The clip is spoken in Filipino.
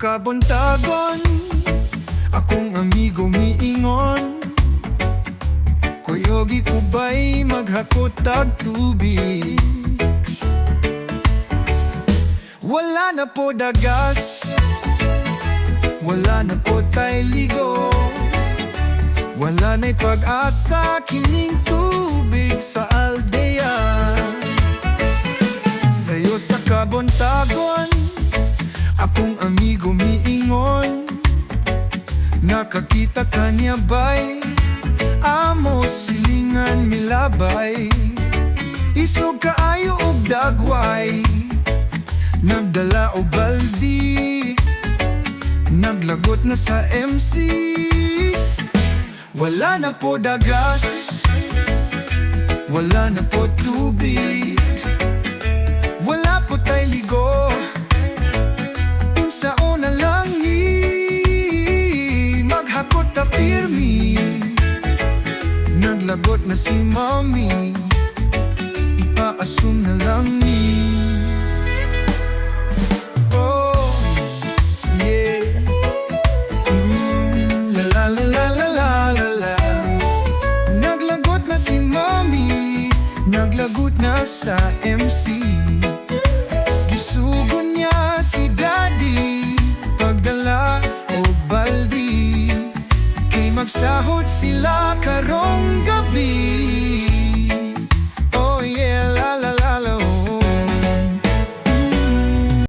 kabuntagon, akong amigo miingon, kuyogi ko ba'y maghakot tag tubig? Wala na po dagas, wala na po tay ligo, wala na'y pag-asa kining tubig sa aldea. Sayo sa kabuntagon, akong amigo miingon, nakakita ka niya ba'y amo silingan milabay, isog kaayo og dagway, nagdala o baldi, naglagot na sa MC. Wala na po dagas, wala na po tubig, wala po tay ligo, unsa una lang maghakot ta pirmi. Naglagot na si mami, ipaasum na lang ni. Oh, yeah. La la la la la la la. Naglagot na si mami, naglagot na sa MC.